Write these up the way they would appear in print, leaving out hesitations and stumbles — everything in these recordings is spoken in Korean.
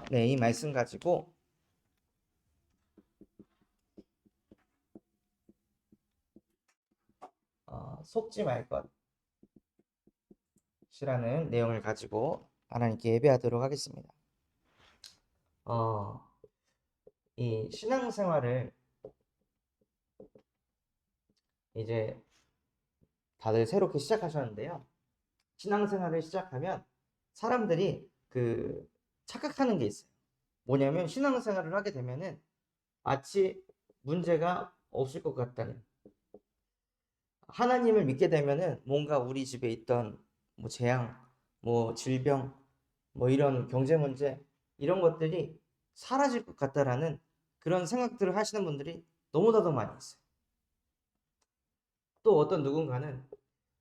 네, 이 말씀 가지고 속지 말 것이라는 내용을 가지고 하나님께 예배하도록 하겠습니다. 이 신앙생활을 이제 다들 새롭게 시작하셨는데요. 신앙생활을 시작하면 사람들이 착각하는 게 있어요. 뭐냐면 신앙생활을 하게 되면은 마치 문제가 없을 것 같다는, 하나님을 믿게 되면은 뭔가 우리 집에 있던 뭐 재앙, 뭐 질병, 뭐 이런 경제 문제, 이런 것들이 사라질 것 같다라는 그런 생각들을 하시는 분들이 너무나도 많이 있어요. 또 어떤 누군가는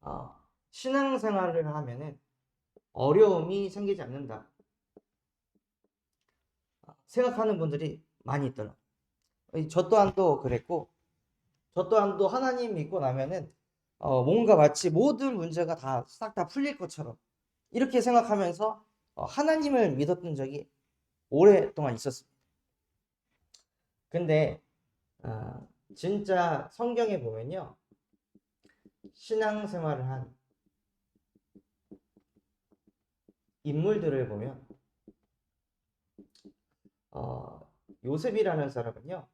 어, 신앙생활을 하면은 어려움이 생기지 않는다 생각하는 분들이 많이 있더라고요. 저 또한도 그랬고, 저 또한도 하나님 믿고 나면은 뭔가 마치 모든 문제가 다 싹 다 풀릴 것처럼 이렇게 생각하면서 하나님을 믿었던 적이 오랫동안 있었습니다. 근데 진짜 성경에 보면요, 신앙생활을 한 인물들을 보면 요셉이라는 사람은요,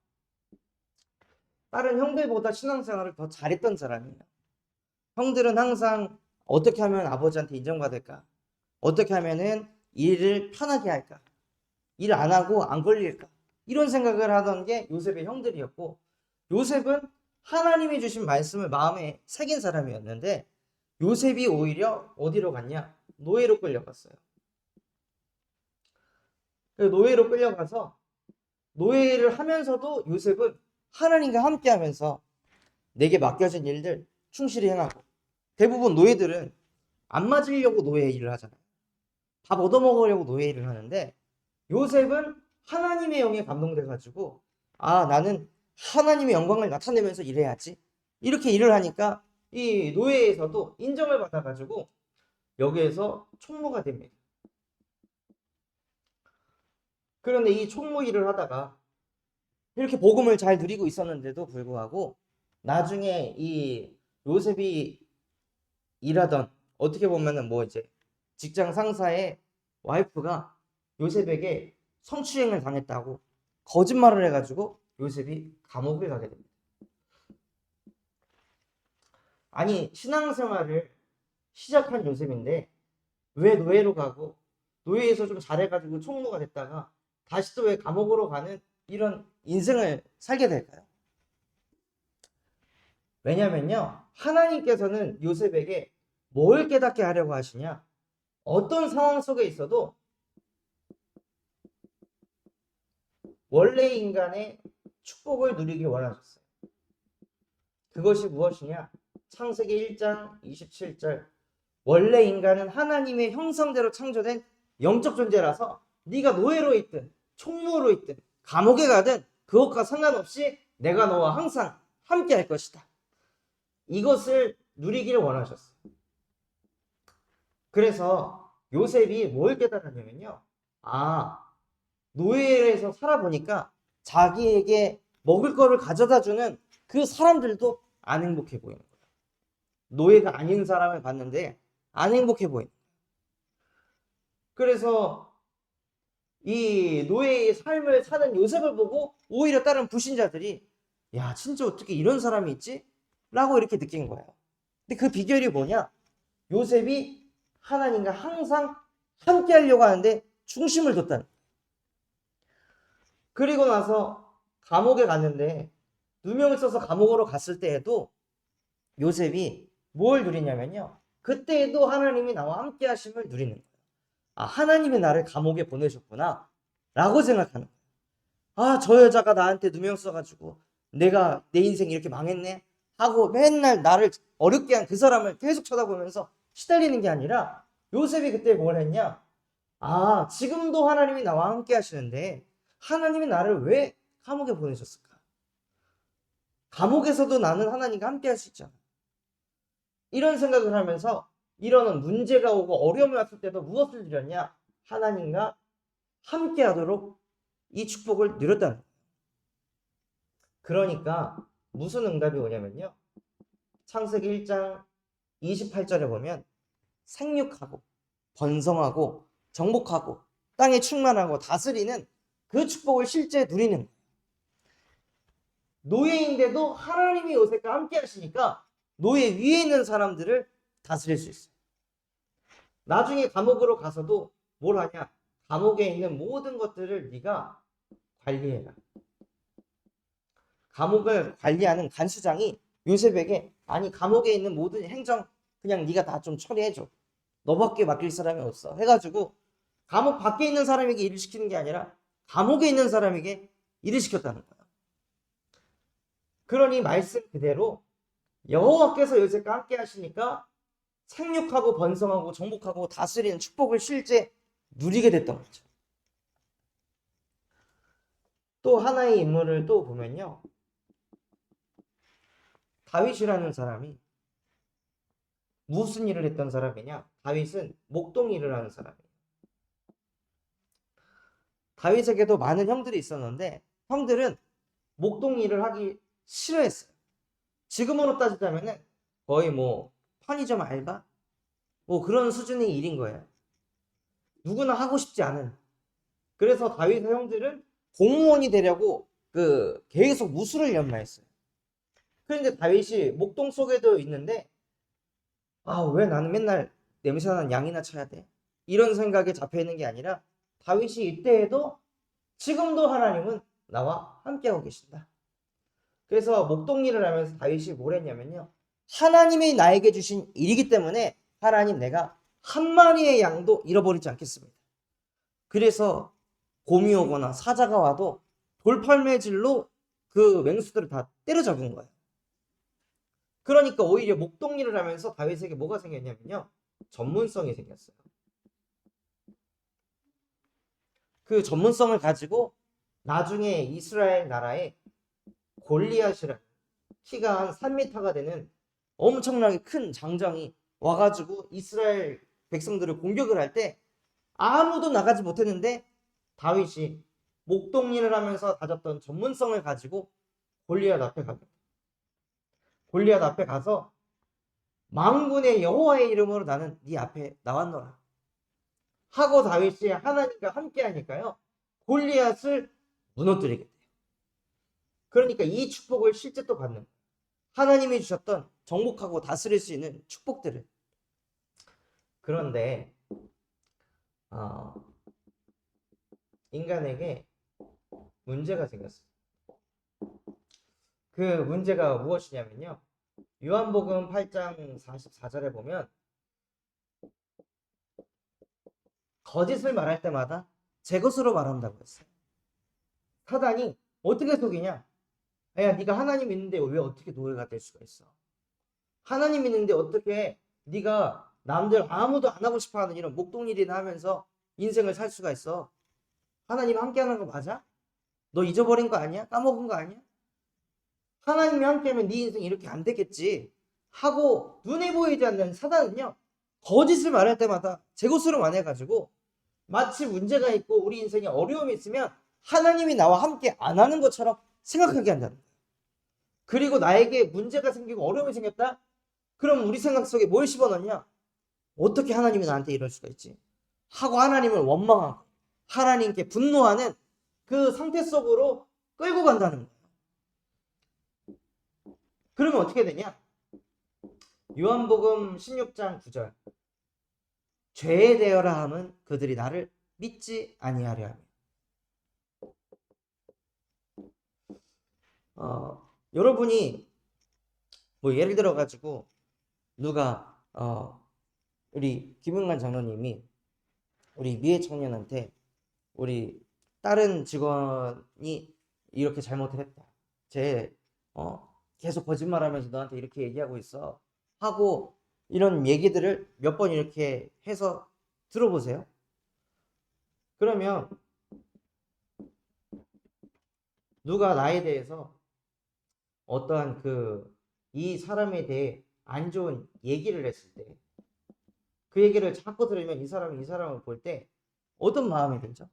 다른 형들보다 신앙생활을 더 잘했던 사람이에요. 형들은 항상 어떻게 하면 아버지한테 인정받을까? 어떻게 하면은 일을 편하게 할까? 일 안 하고 안 걸릴까? 이런 생각을 하던 게 요셉의 형들이었고, 요셉은 하나님이 주신 말씀을 마음에 새긴 사람이었는데, 요셉이 오히려 어디로 갔냐? 노예로 끌려갔어요. 노예로 끌려가서 노예를 하면서도 요셉은 하나님과 함께 하면서 내게 맡겨진 일들 충실히 행하고, 대부분 노예들은 안 맞으려고 노예 일을 하잖아요. 밥 얻어먹으려고 노예 일을 하는데, 요셉은 하나님의 영에 감동돼가지고 나는 하나님의 영광을 나타내면서 일해야지, 이렇게 일을 하니까 이 노예에서도 인정을 받아가지고 여기에서 총무가 됩니다. 그런데 이 총무 일을 하다가 이렇게 복음을 잘 누리고 있었는데도 불구하고 나중에 이 요셉이 일하던, 어떻게 보면은 뭐 이제 직장 상사의 와이프가 요셉에게 성추행을 당했다고 거짓말을 해가지고 요셉이 감옥에 가게 됩니다. 아니, 신앙생활을 시작한 요셉인데 왜 노예로 가고, 노예에서 좀 잘해가지고 총무가 됐다가 다시 또 왜 감옥으로 가는 이런 인생을 살게 될까요? 왜냐면요, 하나님께서는 요셉에게 뭘 깨닫게 하려고 하시냐, 어떤 상황 속에 있어도 원래 인간의 축복을 누리길 원하셨어요. 그것이 무엇이냐? 창세기 1장 27절, 원래 인간은 하나님의 형상대로 창조된 영적 존재라서 네가 노예로 있든 총무로 있든 감옥에 가든 그것과 상관없이 내가 너와 항상 함께 할 것이다. 이것을 누리기를 원하셨어요. 그래서 요셉이 뭘 깨달았냐면요, 노예에서 살아보니까 자기에게 먹을 거를 가져다 주는 그 사람들도 안 행복해 보이는 거예요. 노예가 아닌 사람을 봤는데 안 행복해 보이는 거예요. 그래서 이 노예의 삶을 사는 요셉을 보고 오히려 다른 불신자들이, 야, 진짜 어떻게 이런 사람이 있지? 라고 이렇게 느낀 거예요. 근데 그 비결이 뭐냐? 요셉이 하나님과 항상 함께 하려고 하는데 중심을 뒀다는. 그리고 나서 감옥에 갔는데, 누명을 써서 감옥으로 갔을 때에도 요셉이 뭘 누리냐면요, 그때에도 하나님이 나와 함께 하심을 누리는 거예요. 하나님이 나를 감옥에 보내셨구나 라고 생각하는 거예요. 저 여자가 나한테 누명 써가지고 내가 내 인생 이렇게 망했네 하고 맨날 나를 어렵게 한 그 사람을 계속 쳐다보면서 시달리는 게 아니라, 요셉이 그때 뭘 했냐, 지금도 하나님이 나와 함께 하시는데 하나님이 나를 왜 감옥에 보내셨을까? 감옥에서도 나는 하나님과 함께 할 수 있잖아. 이런 생각을 하면서 이러는 문제가 오고 어려움이 왔을 때도 무엇을 드렸냐? 하나님과 함께 하도록 이 축복을 누렸다는 거예요. 그러니까 무슨 응답이 오냐면요. 창세기 1장 28절에 보면 생육하고 번성하고 정복하고 땅에 충만하고 다스리는 그 축복을 실제 누리는 거예요. 노예인데도 하나님이 요셉과 함께 하시니까 노예 위에 있는 사람들을 다스릴 수 있어요. 나중에 감옥으로 가서도 뭘 하냐? 감옥에 있는 모든 것들을 네가 관리해라. 감옥을 관리하는 간수장이 요셉에게 아니 감옥에 있는 모든 행정 그냥 네가 다 좀 처리해줘. 너밖에 맡길 사람이 없어. 해가지고 감옥 밖에 있는 사람에게 일을 시키는 게 아니라 감옥에 있는 사람에게 일을 시켰다는 거예요. 그러니 말씀 그대로 여호와께서 요셉과 함께 하시니까 생육하고 번성하고 정복하고 다스리는 축복을 실제 누리게 됐던 거죠. 또 하나의 인물을 또 보면요. 다윗이라는 사람이 무슨 일을 했던 사람이냐? 다윗은 목동 일을 하는 사람이에요. 다윗에게도 많은 형들이 있었는데 형들은 목동 일을 하기 싫어했어요. 지금으로 따지자면은 거의 뭐 편의점 알바? 뭐 그런 수준의 일인 거예요. 누구나 하고 싶지 않은. 그래서 다윗의 형들은 공무원이 되려고 계속 무술을 연마했어요. 그런데 다윗이 목동 속에도 있는데 왜 나는 맨날 냄새나는 양이나 쳐야 돼? 이런 생각에 잡혀 있는 게 아니라 다윗이 이때에도 지금도 하나님은 나와 함께하고 계신다. 그래서 목동 일을 하면서 다윗이 뭘 했냐면요. 하나님이 나에게 주신 일이기 때문에 하나님 내가 한 마리의 양도 잃어버리지 않겠습니다. 그래서 곰이 오거나 사자가 와도 돌팔매질로 그 맹수들을 다 때려잡은 거예요. 그러니까 오히려 목동 일을 하면서 다윗에게 뭐가 생겼냐면요. 전문성이 생겼어요. 그 전문성을 가지고 나중에 이스라엘 나라에 골리앗이라는 키가 한 3m가 되는 엄청나게 큰 장정이 와가지고 이스라엘 백성들을 공격을 할 때 아무도 나가지 못했는데 다윗이 목동일을 하면서 가졌던 전문성을 가지고 골리앗 앞에 갑니다. 골리앗 앞에 가서 만군의 여호와의 이름으로 나는 네 앞에 나왔노라 하고 다윗이 하나님과 함께 하니까요. 골리앗을 무너뜨리게 돼요. 그러니까 이 축복을 실제 또 받는 거예요. 하나님이 주셨던 정복하고 다스릴 수 있는 축복들을. 그런데 인간에게 문제가 생겼어요. 그 문제가 무엇이냐면요. 요한복음 8장 44절에 보면 거짓을 말할 때마다 제 것으로 말한다고 했어요. 사단이 어떻게 속이냐? 야, 네가 하나님 있는데 왜 어떻게 노예가 될 수가 있어? 하나님 있는데 어떻게 네가 남들 아무도 안 하고 싶어하는 이런 목동일이나 하면서 인생을 살 수가 있어? 하나님 함께하는 거 맞아? 너 잊어버린 거 아니야? 까먹은 거 아니야? 하나님이 함께하면 네 인생 이렇게 안 되겠지 하고 눈에 보이지 않는 사단은요. 거짓을 말할 때마다 제 것으로 말해가지고 마치 문제가 있고 우리 인생에 어려움이 있으면 하나님이 나와 함께 안 하는 것처럼 생각하게 한다는 거예요. 그리고 나에게 문제가 생기고 어려움이 생겼다? 그럼 우리 생각 속에 뭘 집어넣냐? 어떻게 하나님이 나한테 이럴 수가 있지? 하고 하나님을 원망하고 하나님께 분노하는 그 상태 속으로 끌고 간다는 거예요. 그러면 어떻게 되냐? 요한복음 16장 9절 죄에 대하라 함은 그들이 나를 믿지 아니하려 하며. 여러분이 뭐 예를 들어 가지고 누가 우리 김은관 장로님이 우리 미애 청년한테 우리 다른 직원이 이렇게 잘못을 했다. 쟤 계속 거짓말하면서 너한테 이렇게 얘기하고 있어. 하고 이런 얘기들을 몇 번 이렇게 해서 들어보세요. 그러면 누가 나에 대해서 어떠한 이 사람에 대해 안 좋은 얘기를 했을 때 그 얘기를 자꾸 들으면 이 사람을 볼 때 어떤 마음이 들죠?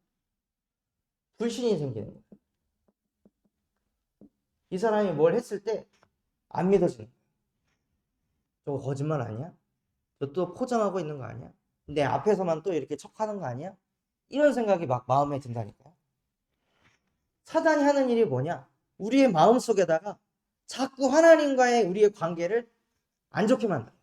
불신이 생기는 거예요. 이 사람이 뭘 했을 때 안 믿어지는 거예요. 저거 거짓말 아니야? 저 또 포장하고 있는 거 아니야? 내 앞에서만 또 이렇게 척하는 거 아니야? 이런 생각이 막 마음에 든다니까요. 사단이 하는 일이 뭐냐? 우리의 마음 속에다가 자꾸 하나님과의 우리의 관계를 안 좋게 만들어.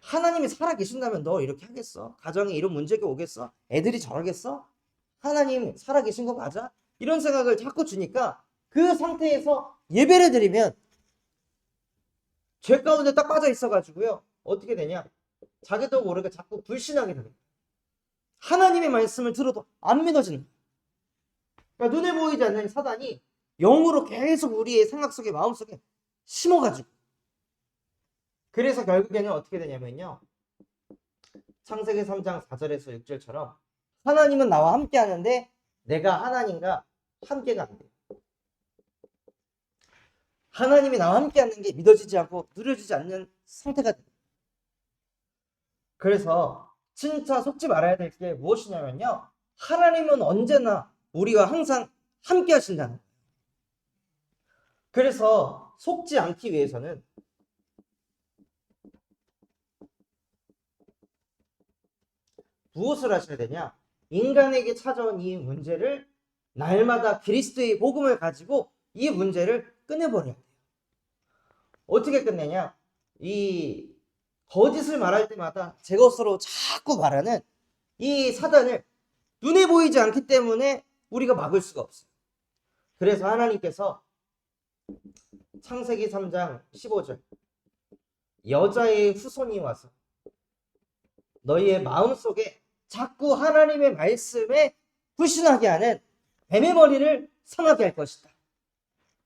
하나님이 살아계신다면 너 이렇게 하겠어? 가정에 이런 문제가 오겠어? 애들이 저러겠어? 하나님 살아계신 거 맞아? 이런 생각을 자꾸 주니까 그 상태에서 예배를 드리면 죄 가운데 딱 빠져 있어가지고요. 어떻게 되냐? 자기도 모르게 자꾸 불신하게 됩니다. 하나님의 말씀을 들어도 안 믿어지는 거예요. 그러니까 눈에 보이지 않는 사단이 영으로 계속 우리의 생각 속에 마음 속에 심어가지고 그래서 결국에는 어떻게 되냐면요. 창세기 3장 4절에서 6절처럼 하나님은 나와 함께 하는데 내가 하나님과 함께가 안 돼요. 하나님이 나와 함께 하는 게 믿어지지 않고 누려지지 않는 상태가 돼요. 그래서 진짜 속지 말아야 될 게 무엇이냐면요. 하나님은 언제나 우리와 항상 함께 하신다는 거예요. 그래서 속지 않기 위해서는 무엇을 하셔야 되냐? 인간에게 찾아온 이 문제를 날마다 그리스도의 복음을 가지고 이 문제를 끝내버려야 돼요. 어떻게 끝내냐? 이 거짓을 말할 때마다 제 것으로 자꾸 말하는 이 사단을 눈에 보이지 않기 때문에 우리가 막을 수가 없어요. 그래서 하나님께서 창세기 3장 15절 여자의 후손이 와서 너희의 마음속에 자꾸 하나님의 말씀에 불신하게 하는 뱀의 머리를 상하게 할 것이다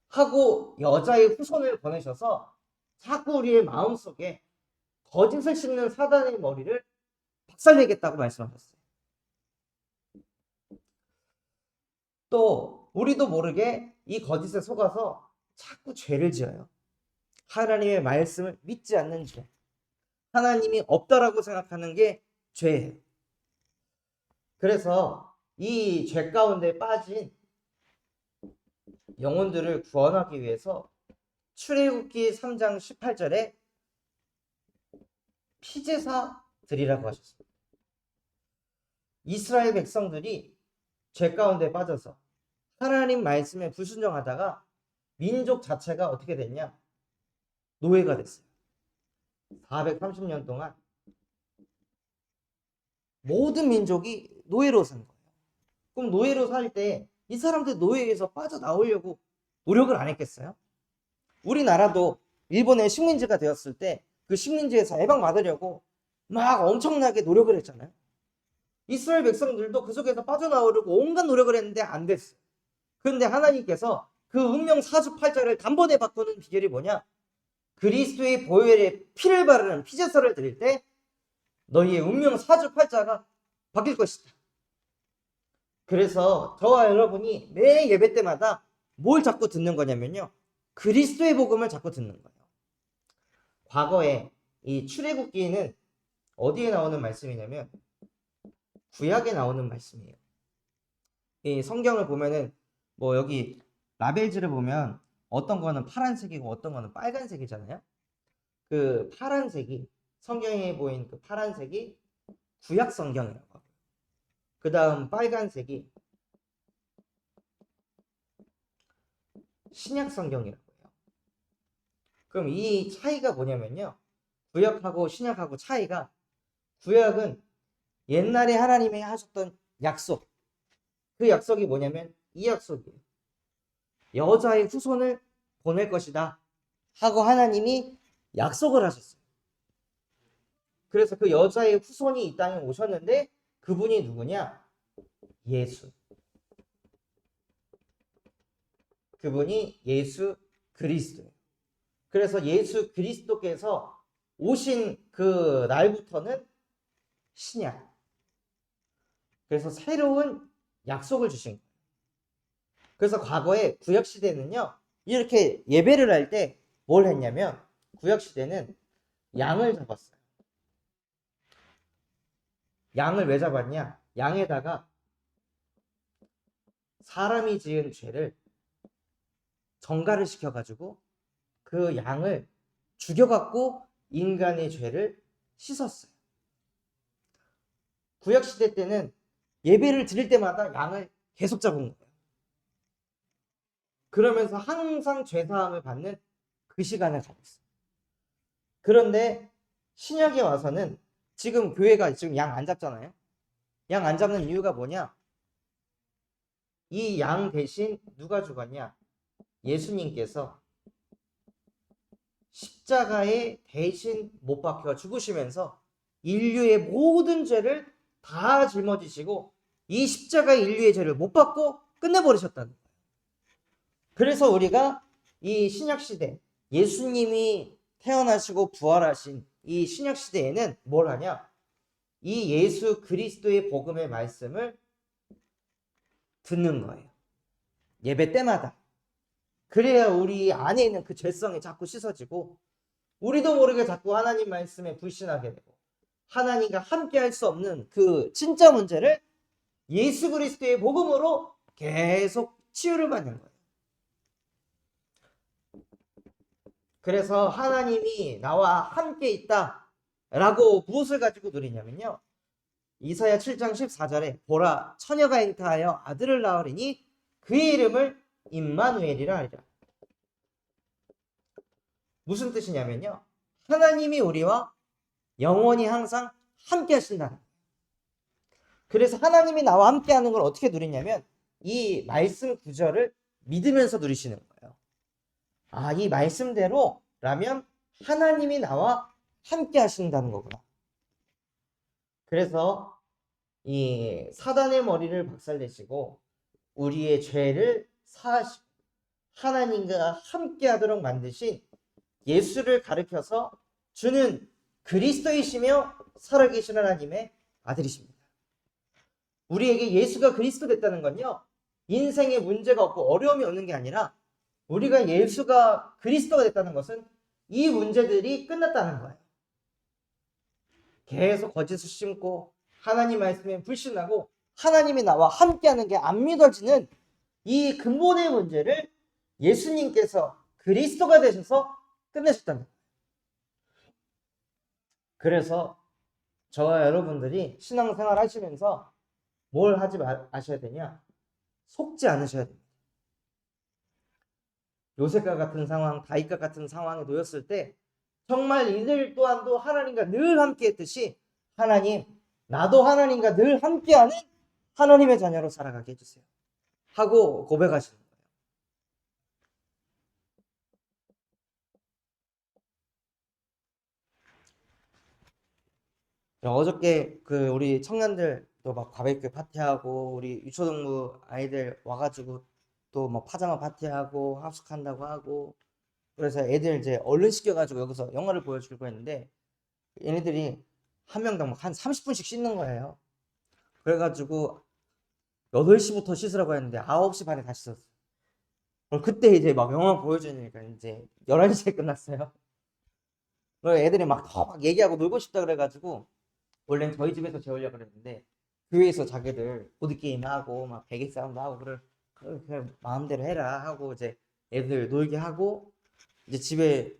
하고 여자의 후손을 보내셔서 자꾸 우리의 마음속에 거짓을 심는 사단의 머리를 박살내겠다고 말씀하셨어요. 또 우리도 모르게 이 거짓에 속아서 자꾸 죄를 지어요. 하나님의 말씀을 믿지 않는 죄. 하나님이 없다라고 생각하는 게 죄예요. 그래서 이 죄 가운데 빠진 영혼들을 구원하기 위해서 출애굽기 3장 18절에 피제사 드리라고 하셨습니다. 이스라엘 백성들이 죄 가운데 빠져서 하나님 말씀에 불순종하다가 민족 자체가 어떻게 됐냐? 노예가 됐어요. 430년 동안 모든 민족이 노예로 산 거예요. 그럼 노예로 살 때 이 사람들 노예에서 빠져나오려고 노력을 안 했겠어요? 우리나라도 일본의 식민지가 되었을 때 그 식민지에서 해방받으려고 막 엄청나게 노력을 했잖아요. 이스라엘 백성들도 그 속에서 빠져나오려고 온갖 노력을 했는데 안 됐어요. 그런데 하나님께서 그 운명 사주팔자를 단번에 바꾸는 비결이 뭐냐? 그리스도의 보혈에 피를 바르는 피제사를 드릴 때 너희의 운명 사주팔자가 바뀔 것이다. 그래서 저와 여러분이 매 예배 때마다 뭘 자꾸 듣는 거냐면요. 그리스도의 복음을 자꾸 듣는 거예요. 과거에 이 출애굽기는 어디에 나오는 말씀이냐면 구약에 나오는 말씀이에요. 이 성경을 보면은 뭐 여기 라벨지를 보면 어떤 거는 파란색이고 어떤 거는 빨간색이잖아요. 그 파란색이 성경에 보인 그 파란색이 구약 성경이라고 하고 그 다음 빨간색이 신약 성경이라고 해요. 그럼 이 차이가 뭐냐면요. 구약하고 신약하고 차이가 구약은 옛날에 하나님이 하셨던 약속 그 약속이 뭐냐면 이 약속이에요. 여자의 후손을 보낼 것이다 하고 하나님이 약속을 하셨어요. 그래서 그 여자의 후손이 이 땅에 오셨는데 그분이 누구냐? 예수. 그분이 예수 그리스도예요. 그래서 예수 그리스도께서 오신 그 날부터는 신약. 그래서 새로운 약속을 주신 거예요. 그래서 과거에 구약시대는요. 이렇게 예배를 할 때 뭘 했냐면 구약시대는 양을 잡았어요. 양을 왜 잡았냐? 양에다가 사람이 지은 죄를 정가를 시켜가지고 그 양을 죽여갖고 인간의 죄를 씻었어요. 구약시대 때는 예배를 드릴 때마다 양을 계속 잡은 거예요. 그러면서 항상 죄사함을 받는 그 시간을 가고 있어요. 그런데 신약에 와서는 지금 교회가 지금 양 안 잡잖아요. 양 안 잡는 이유가 뭐냐? 이 양 대신 누가 죽었냐? 예수님께서 십자가에 대신 못 박혀 죽으시면서 인류의 모든 죄를 다 짊어지시고 이 십자가의 인류의 죄를 못 받고 끝내버리셨다는 거예요. 그래서 우리가 이 신약시대 예수님이 태어나시고 부활하신 이 신약시대에는 뭘 하냐? 이 예수 그리스도의 복음의 말씀을 듣는 거예요. 예배 때마다. 그래야 우리 안에 있는 그 죄성이 자꾸 씻어지고 우리도 모르게 자꾸 하나님 말씀에 불신하게 되고 하나님과 함께 할 수 없는 그 진짜 문제를 예수 그리스도의 복음으로 계속 치유를 받는 거예요. 그래서 하나님이 나와 함께 있다 라고 무엇을 가지고 누리냐면요, 이사야 7장 14절에 보라 처녀가 잉타하여 아들을 낳으리니 그의 이름을 임마누엘이라 하리라. 무슨 뜻이냐면요, 하나님이 우리와 영원히 항상 함께 하신다. 그래서 하나님이 나와 함께 하는 걸 어떻게 누리냐면 이 말씀 구절을 믿으면서 누리시는 거예요. 아, 이 말씀대로라면 하나님이 나와 함께 하신다는 거구나. 그래서 이 사단의 머리를 박살내시고 우리의 죄를 사하시고 하나님과 함께 하도록 만드신 예수를 가르쳐서 주는 그리스도이시며 살아계신 하나님의 아들이십니다. 우리에게 예수가 그리스도 됐다는 건요, 인생에 문제가 없고 어려움이 없는 게 아니라 우리가 예수가 그리스도가 됐다는 것은 이 문제들이 끝났다는 거예요. 계속 거짓을 심고 하나님 말씀에 불신하고 하나님이 나와 함께하는 게 안 믿어지는 이 근본의 문제를 예수님께서 그리스도가 되셔서 끝내셨다는 거예요. 그래서 저와 여러분들이 신앙생활 하시면서 뭘 하지 마셔야 되냐? 속지 않으셔야 됩니다. 요셉과 같은 상황, 다윗과 같은 상황에 놓였을 때 정말 이들 또한도 하나님과 늘 함께 했듯이 하나님, 나도 하나님과 늘 함께하는 하나님의 자녀로 살아가게 해주세요 하고 고백하시는 거예요. 어저께 그 우리 청년들도 막 바베큐 파티하고 우리 유초동무 아이들 와가지고 또 뭐 파자마 파티하고 합숙한다고 하고, 그래서 애들 이제 얼른 시켜가지고 여기서 영화를 보여주려고 했는데 얘네들이 한 명당 한 30분씩 씻는 거예요. 그래가지고 8시부터 씻으라고 했는데 9시 반에 다 씻었어요. 그때 이제 막 영화 보여주니까 이제 11시에 끝났어요. 애들이 막 얘기하고 놀고 싶다 그래가지고 원래는 저희 집에서 재우려고 그랬는데 교회에서 자기들 보드게임하고 막 베개 싸움도 하고 그냥 마음대로 해라 하고 이제 애들 놀게 하고 이제 집에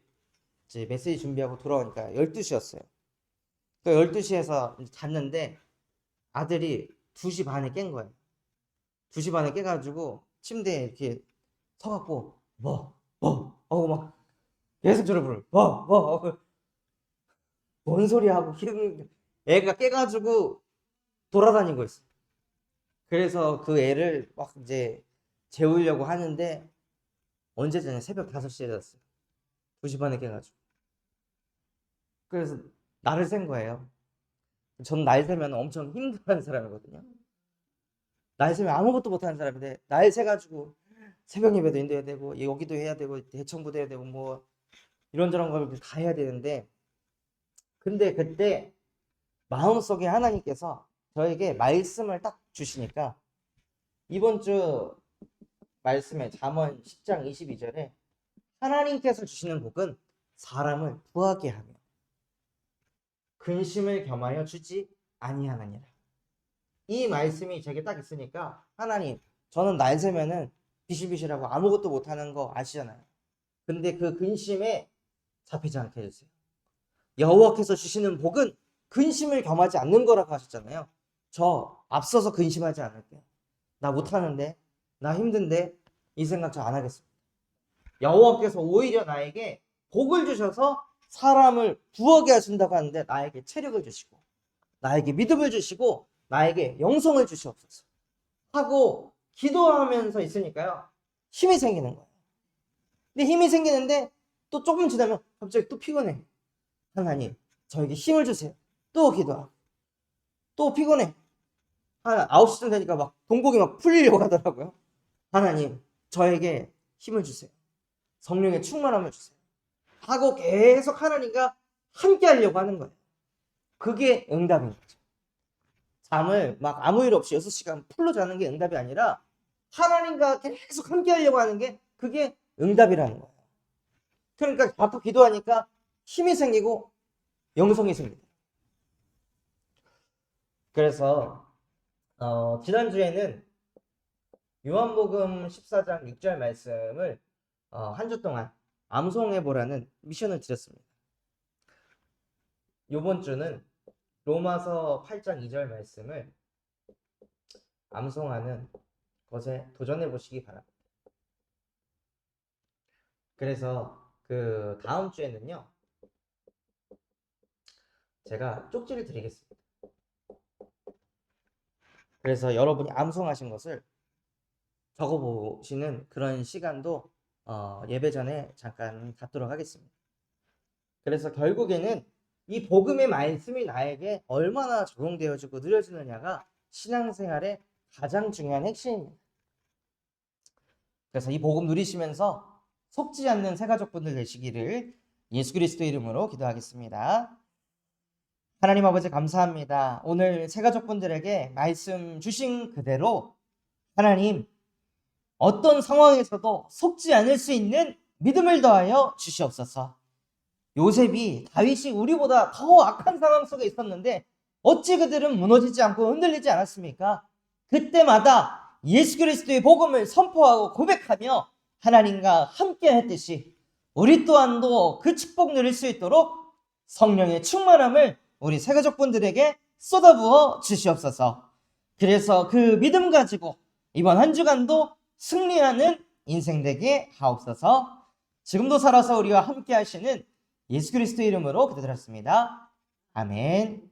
이제 메시지 준비하고 돌아오니까 12시였어요. 그 12시에서 잤는데 아들이 2시 반에 깬 거예요. 2시 반에 깨가지고 침대에 이렇게 서갖고 하고 막 계속 저를 부르 뭔 소리 하고 애가 깨가지고 돌아다니고 있어. 그래서 그 애를 막 이제 재우려고 하는데 언제 잤냐? 새벽 5시에 잤어요. 2시 반에 깨가지고. 그래서 날을 샌 거예요. 전 날 새면 엄청 힘들어하는 사람이거든요. 날 새면 아무것도 못하는 사람인데 날 새가지고 새벽 예배도 인도해야 되고 여기도 해야 되고 대청부도 해야 되고 뭐 이런저런 걸 다 해야 되는데, 근데 그때 마음속에 하나님께서 저에게 말씀을 딱 주시니까 이번 주 말씀에 잠언 10장 22절에 하나님께서 주시는 복은 사람을 부하게 하며 근심을 겸하여 주지 아니하느니라. 이 말씀이 제게 딱 있으니까 하나님, 저는 날 새면은 비실비실하고 아무것도 못하는 거 아시잖아요. 근데 그 근심에 잡히지 않게 해주세요. 여호와께서 주시는 복은 근심을 겸하지 않는 거라고 하셨잖아요. 저 앞서서 근심하지 않을게요. 나 못하는데, 나 힘든데, 이 생각 저 안 하겠습니다. 여호와께서 오히려 나에게 복을 주셔서 사람을 구하게 하신다고 하는데 나에게 체력을 주시고 나에게 믿음을 주시고 나에게 영성을 주시옵소서 하고 기도하면서 있으니까요. 힘이 생기는 거예요. 근데 힘이 생기는데 또 조금 지나면 갑자기 또 피곤해. 하나님 저에게 힘을 주세요. 또 기도하고 또 피곤해. 한 9시쯤 되니까 막 동공이 막 풀리려고 하더라고요. 하나님 저에게 힘을 주세요. 성령의 충만함을 주세요. 하고 계속 하나님과 함께 하려고 하는 거예요. 그게 응답인 거죠. 잠을 막 아무 일 없이 6시간 풀로 자는 게 응답이 아니라 하나님과 계속 함께 하려고 하는 게 그게 응답이라는 거예요. 그러니까 자꾸 기도하니까 힘이 생기고 영성이 생깁니다. 그래서 지난주에는 요한복음 14장 6절 말씀을 한 주 동안 암송해보라는 미션을 드렸습니다. 이번 주는 로마서 8장 2절 말씀을 암송하는 것에 도전해 보시기 바랍니다. 그래서 그 다음 주에는요, 제가 쪽지를 드리겠습니다. 그래서 여러분이 암송하신 것을 적어보시는 그런 시간도 예배 전에 잠깐 갖도록 하겠습니다. 그래서 결국에는 이 복음의 말씀이 나에게 얼마나 적용되어지고 느려지느냐가 신앙생활의 가장 중요한 핵심입니다. 그래서 이 복음 누리시면서 속지 않는 새가족분들 되시기를 예수 그리스도 이름으로 기도하겠습니다. 하나님 아버지 감사합니다. 오늘 새가족분들에게 말씀 주신 그대로 하나님 어떤 상황에서도 속지 않을 수 있는 믿음을 더하여 주시옵소서. 요셉이 다윗이 우리보다 더 악한 상황 속에 있었는데 어찌 그들은 무너지지 않고 흔들리지 않았습니까? 그때마다 예수 그리스도의 복음을 선포하고 고백하며 하나님과 함께 했듯이 우리 또한도 그 축복 누릴 수 있도록 성령의 충만함을 우리 새가족분들에게 쏟아부어 주시옵소서. 그래서 그 믿음 가지고 이번 한 주간도 승리하는 인생 되게 하옵소서. 지금도 살아서 우리와 함께 하시는 예수 그리스도 이름으로 기도드렸습니다. 아멘.